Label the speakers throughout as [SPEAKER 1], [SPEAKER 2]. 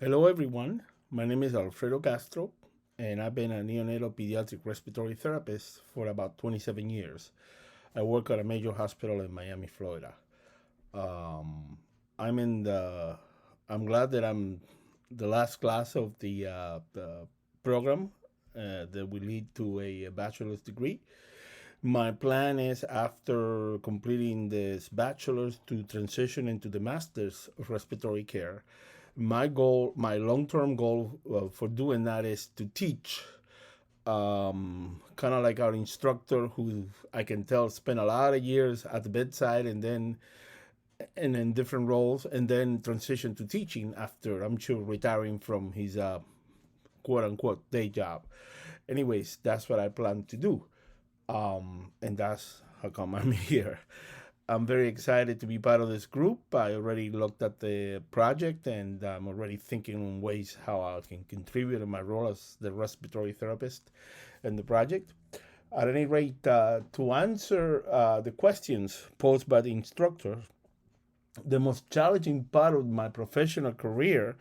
[SPEAKER 1] Hello, everyone. My name is Alfredo Castro, and I've been a neonatal pediatric respiratory therapist for about 27 years. I work at a major hospital in Miami, Florida. Um, I'm in the. I'm glad that I'm the last class of the program that will lead to a bachelor's degree. My plan is after completing this bachelor's to transition into the master's of respiratory care. My goal, my long-term goal for doing that is to teach. Kind of like our instructor, who I can tell spent a lot of years at the bedside and in different roles, and then transition to teaching after I'm sure retiring from his quote unquote day job. Anyways, that's what I plan to do. And that's how come I'm here. I'm very excited to be part of this group. I already looked at the project and I'm already thinking on ways how I can contribute in my role as the respiratory therapist in the project. At any rate, to answer the questions posed by the instructor, the most challenging part of my professional career,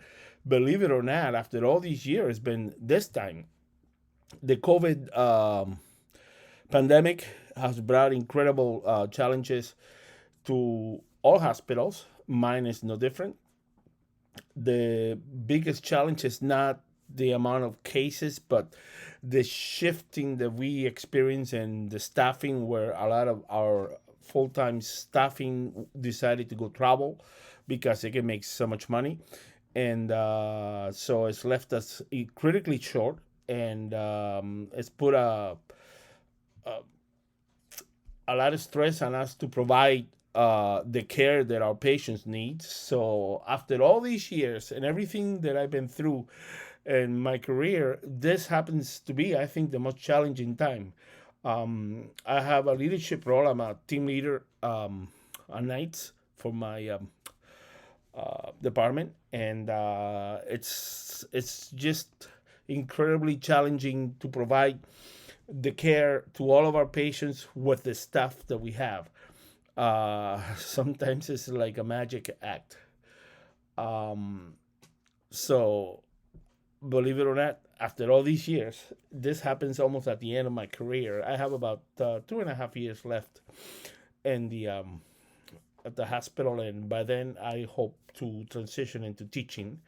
[SPEAKER 1] believe it or not, after all these years, has been this time. The COVID pandemic has brought incredible challenges to all hospitals. Mine is no different. The biggest challenge is not the amount of cases, but the shifting that we experience and the staffing, where a lot of our full time staffing decided to go travel because they can make so much money. And so it's left us critically short, and it's put a lot of stress on us to provide the care that our patients need. So after all these years and everything that I've been through in my career, this happens to be, I think, the most challenging time. I have a leadership role. I'm a team leader on nights for my department, and it's just incredibly challenging to provide the care to all of our patients with the stuff that we have. Sometimes it's like a magic act. Um, so, believe it or not, after all these years, this happens almost at the end of my career. I have about 2.5 years left in the at the hospital, and by then I hope to transition into teaching.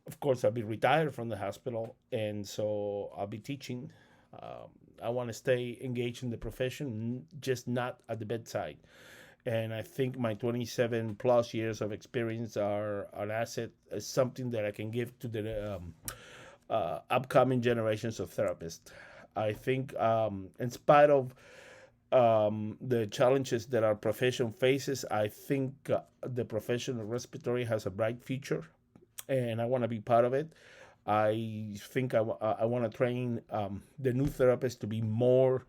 [SPEAKER 1] Of course, I'll be retired from the hospital, and so I'll be teaching. Um, I want to stay engaged in the profession, just not at the bedside. And I think my 27 plus years of experience are an asset, something that I can give to the upcoming generations of therapists. I think, in spite of the challenges that our profession faces, I think the profession of respiratory has a bright future, and I want to be part of it. I think I want to train the new therapists to be more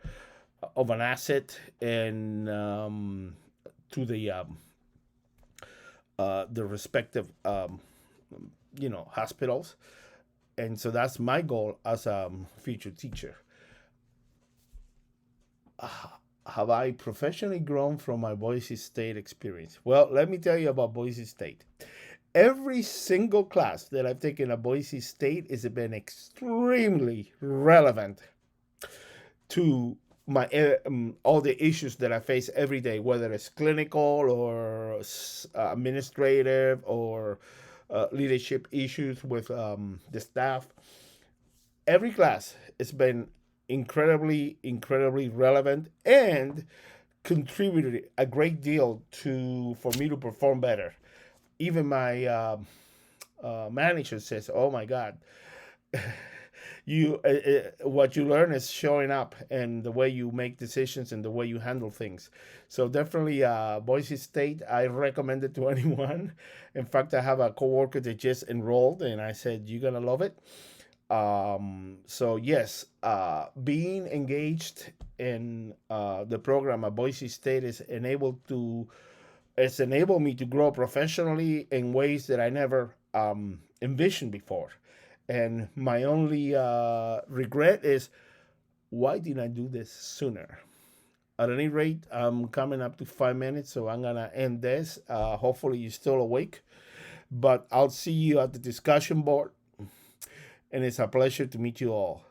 [SPEAKER 1] of an asset and to the respective hospitals, and so that's my goal as a future teacher. Have I professionally grown from my Boise State experience? Well, let me tell you about Boise State. Every single class that I've taken at Boise State has been extremely relevant to my all the issues that I face every day, whether it's clinical or administrative or leadership issues with the staff. Every class has been incredibly relevant and contributed a great deal to for me to perform better. Even my manager says, "Oh my God, you what you learn is showing up and the way you make decisions and the way you handle things." So definitely, Boise State, I recommend it to anyone. In fact, I have a coworker that just enrolled, and I said, "You're gonna love it." So yes, being engaged in the program at Boise State is enabled to it's enabled me to grow professionally in ways that I never envisioned before. And my only regret is, why didn't I do this sooner? At any rate, I'm coming up to 5 minutes, so I'm gonna end this. Hopefully, you're still awake. But I'll see you at the discussion board, and it's a pleasure to meet you all.